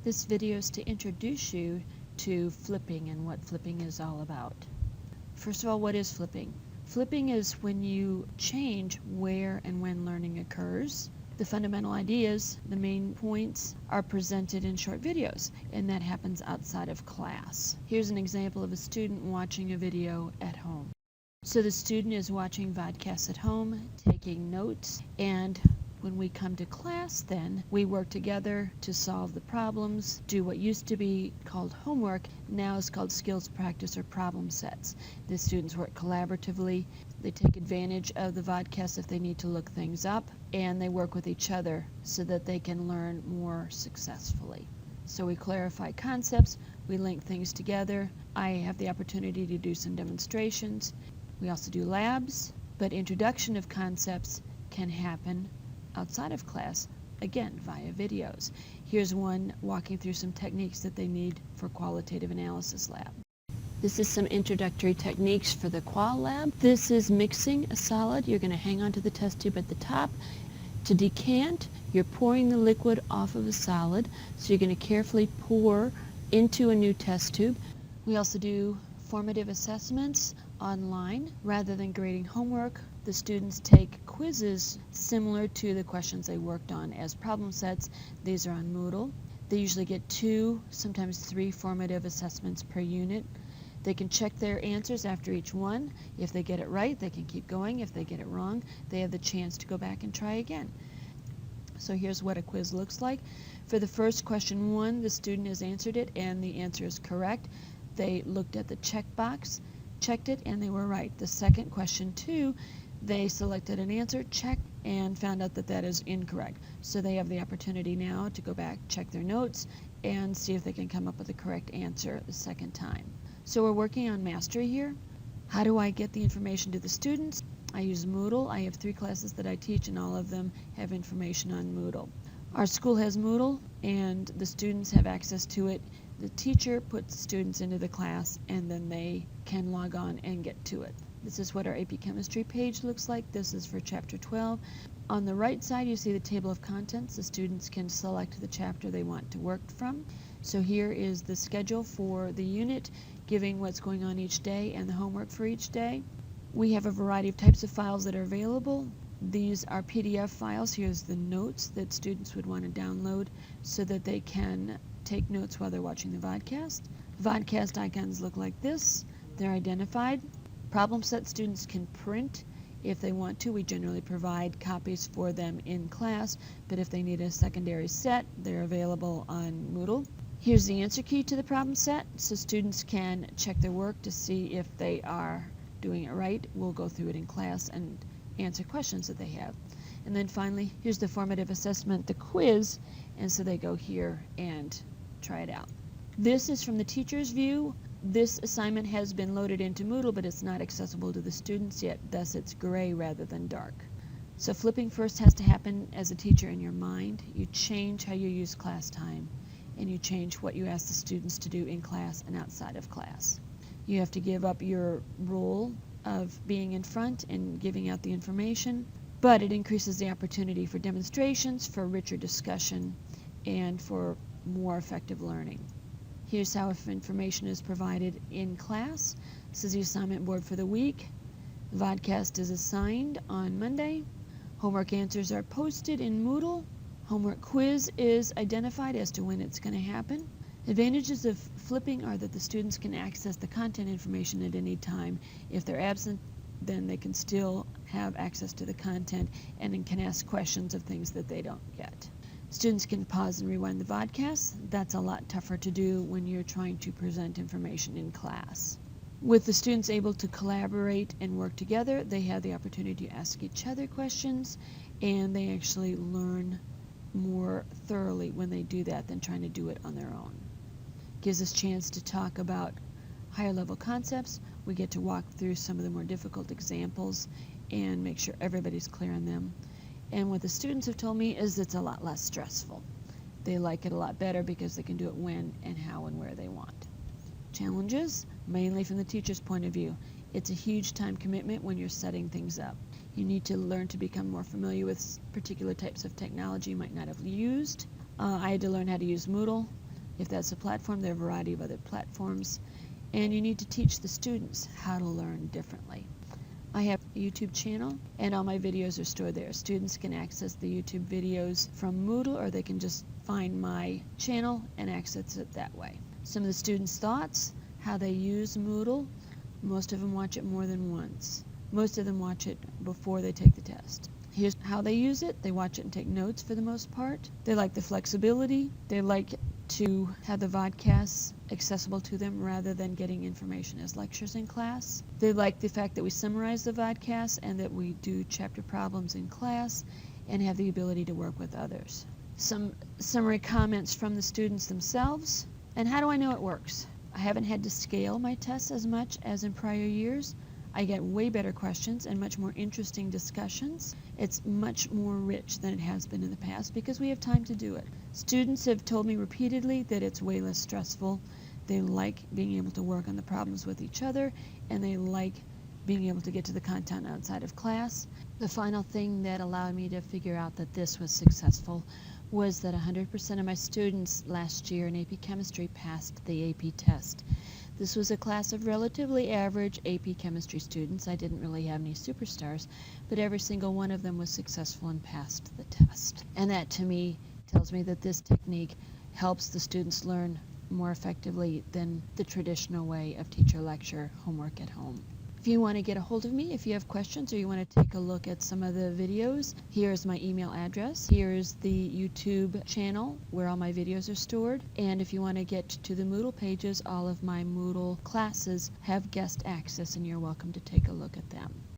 This video is to introduce you to flipping and what flipping is all about. First of all, what is flipping? Flipping is when you change where and when learning occurs. The fundamental ideas, the main points, are presented in short videos, and that happens outside of class. Here's an example of a student watching a video at home. So the student is watching vodcasts at home, taking notes, and when we come to class then, we work together to solve the problems, do what used to be called homework, now is called skills practice or problem sets. The students work collaboratively, they take advantage of the vodcast if they need to look things up, and they work with each other so that they can learn more successfully. So we clarify concepts, we link things together. I have the opportunity to do some demonstrations. We also do labs, but introduction of concepts can happen outside of class, again via videos. Here's one walking through some techniques that they need for qualitative analysis lab. This is some introductory techniques for the qual lab. This is mixing a solid. You're going to hang onto the test tube at the top. To decant, you're pouring the liquid off of a solid, so you're going to carefully pour into a new test tube. We also do formative assessments online. Rather than grading homework, the students take quizzes similar to the questions they worked on as problem sets. These are on Moodle. They usually get 2, sometimes 3 formative assessments per unit. They can check their answers after each one. If they get it right, they can keep going. If they get it wrong, they have the chance to go back and try again. So here's what a quiz looks like. For the first question 1, the student has answered it and the answer is correct. They looked at the checkbox, checked it, and they were right. The second question 2, they selected an answer, checked, and found out that that is incorrect. So they have the opportunity now to go back, check their notes, and see if they can come up with the correct answer the second time. So we're working on mastery here. How do I get the information to the students? I use Moodle. I have 3 classes that I teach, and all of them have information on Moodle. Our school has Moodle, and the students have access to it. The teacher puts students into the class, and then they can log on and get to it. This is what our AP Chemistry page looks like. This is for Chapter 12. On the right side, you see the table of contents. The students can select the chapter they want to work from. So here is the schedule for the unit, giving what's going on each day and the homework for each day. We have a variety of types of files that are available. These are PDF files. Here's the notes that students would want to download so that they can take notes while they're watching the vodcast. Vodcast icons look like this. They're identified. Problem set students can print if they want to. We generally provide copies for them in class, but if they need a secondary set, they're available on Moodle. Here's the answer key to the problem set, so students can check their work to see if they are doing it right. We'll go through it in class and answer questions that they have. And then finally, here's the formative assessment, the quiz, and so they go here and try it out. This is from the teacher's view. This assignment has been loaded into Moodle, but it's not accessible to the students yet, thus it's gray rather than dark. So flipping first has to happen as a teacher in your mind. You change how you use class time, and you change what you ask the students to do in class and outside of class. You have to give up your role of being in front and giving out the information, but it increases the opportunity for demonstrations, for richer discussion, and for more effective learning. Here's how information is provided in class. This is the assignment board for the week. The vodcast is assigned on Monday. Homework answers are posted in Moodle. Homework quiz is identified as to when it's going to happen. Advantages of flipping are that the students can access the content information at any time. If they're absent, then they can still have access to the content and can ask questions of things that they don't get. Students can pause and rewind the vodcast. That's a lot tougher to do when you're trying to present information in class. With the students able to collaborate and work together, they have the opportunity to ask each other questions, and they actually learn more thoroughly when they do that than trying to do it on their own. Gives us a chance to talk about higher level concepts. We get to walk through some of the more difficult examples and make sure everybody's clear on them. And what the students have told me is it's a lot less stressful. They like it a lot better because they can do it when and how and where they want. Challenges, mainly from the teacher's point of view. It's a huge time commitment when you're setting things up. You need to learn to become more familiar with particular types of technology you might not have used. I had to learn how to use Moodle. If that's a platform, there are a variety of other platforms. And you need to teach the students how to learn differently. I have a YouTube channel, and all my videos are stored there. Students can access the YouTube videos from Moodle, or they can just find my channel and access it that way. Some of the students' thoughts, how they use Moodle. Most of them watch it more than once. Most of them watch it before they take the test. Here's how they use it. They watch it and take notes for the most part. They like the flexibility. They like to have the vodcasts accessible to them rather than getting information as lectures in class. They like the fact that we summarize the vodcasts and that we do chapter problems in class and have the ability to work with others. Some summary comments from the students themselves. And how do I know it works? I haven't had to scale my tests as much as in prior years. I get way better questions and much more interesting discussions. It's much more rich than it has been in the past because we have time to do it. Students have told me repeatedly that it's way less stressful. They like being able to work on the problems with each other, and they like being able to get to the content outside of class. The final thing that allowed me to figure out that this was successful was that 100% of my students last year in AP Chemistry passed the AP test. This was a class of relatively average AP Chemistry students. I didn't really have any superstars, but every single one of them was successful and passed the test. And that, to me, tells me that this technique helps the students learn more effectively than the traditional way of teacher-lecture homework at home. If you want to get a hold of me, if you have questions or you want to take a look at some of the videos, here's my email address. Here's the YouTube channel where all my videos are stored. And if you want to get to the Moodle pages, all of my Moodle classes have guest access, and you're welcome to take a look at them.